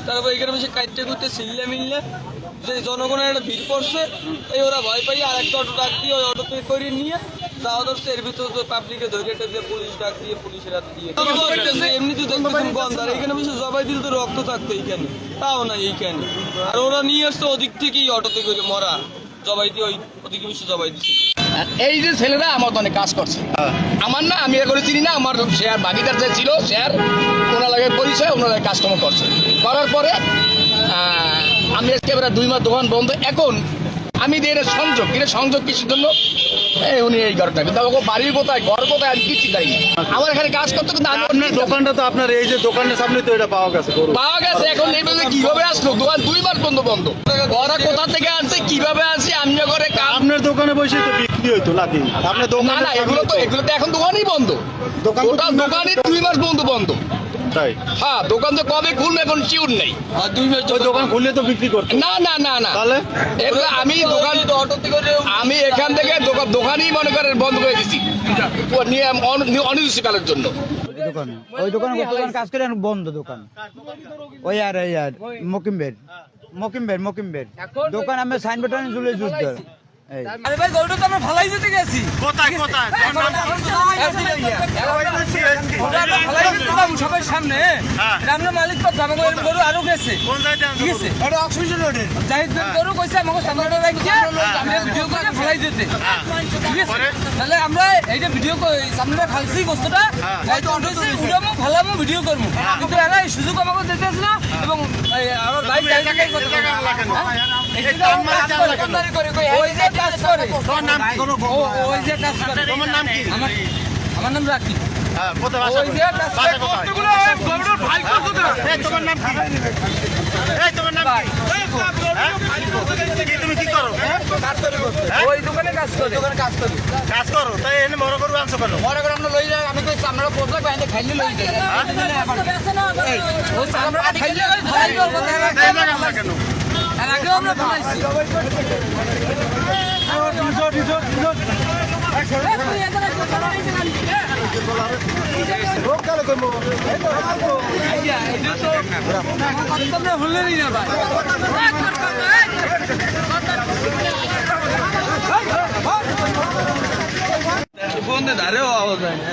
তারপর এখানে বসে কাটতে কুটতে সিললে মিললে যে জনগণের একটা ভিড় পড়ছে, এই ওরা ভয় পাই আর একটা অটো ডাক দিয়ে ওই অটোতে করে নিয়ে যাওয়া ধরছে। এর ভিতরে তো পাবলিকে ধরে দিয়ে পুলিশ ডাক দিয়ে পুলিশের হাতে দিয়ে এমনিতে দেখতেছেন গন্ধ, আর এখানে বসে জবাই দিলে তো রক্ত থাকতো এইখানে, তাও না এইখানে। আর ওরা নিয়ে আসতো ওদিক থেকেই অটোতে করে মরা জবাই দিয়ে ওদিকে বসে জবাই দিচ্ছে। এই যে ছেলেরা আমার অনেক কাজ করছে, আমার না আমি এগুলো চিনি না, আমার শেয়ার ভাগিদার যে ছিল শেয়ার ওনার লাগে পরিচয়, ওনার লাগে কাজকর্ম করছে। করার পরে আমি আজকে এবার 2 মাস দোকান বন্ধ। এখন আমি দিয়ে সংযোগ কিসের জন্য উনি এই ঘরটা, কিন্তু আমাকে বাড়ির কোথায় ঘর কোথায় আমি কিছু জানি না। আমার এখানে কাজ করতে কিন্তু আপনার দোকানটা তো আপনার এই যে দোকানের সামনে তো এটা পাওয়া গেছে। এখন এই বলতে কিভাবে আসলো, দোকান 2 মাস বন্ধ। ওরা কোথা থেকে আনছে কিভাবে আনছে আমি করে আপনার দোকানে বসে তো বিক্রি হইতো লাতি আপনার দোকান না এগুলো তো এখন দোকানই বন্ধ, দোকানই 2 মাস বন্ধ। তাই? হ্যাঁ, দোকান তো কবে খুলবে এখন শিওর নেই। আর 2 মাস দোকান খুললে তো বিক্রি করতে না। তাহলে আমি এখান থেকে দোকানই মনে করেন বন্ধ করে দিচ্ছি নিয়ে অনির্দিষ্টকালের জন্য। ওই দোকানে কাজ করে বন্ধ দোকান, ওই আর মকিমবের দোকান আমি সাইনবোর্ড ঝুলে যুদ্ধ। আরে ভাই গরুটা তো আমরা ফালাই দিতে গেছি। কোথায় সবার সামনে আমরা মালিক কথা আমাদের গরু আরো গেছে, ঠিক আছে গরু কইছে আমাকে সামনে রাখছে আমরা ভিডিও করে ফালাই দিতে, ঠিক আছে। তাহলে আমরা এই যে ভিডিও সামনে ফালছি বস্তুটা উড়ামো ভালামো ভিডিও করবো, কিন্তু এরা এই সুযোগ আমাকে দিতেছে না। এবং আমার ভাই আমার নাম রাখি। তুমি কি করো? ওই দোকানে কাজ করো। তাই এনে মনে করবো আনছো কেন? মনে করো আমরা লই যাই, আমি কইছি আমরা পোশাক বাইরে খাইলে লই যাই। আমরা খাইলে ভাই কেন? এর আগেও আমরা বানাইছি। ভুললেই না ভাই বন্ধে ধারেও আওয়াজ হয় না।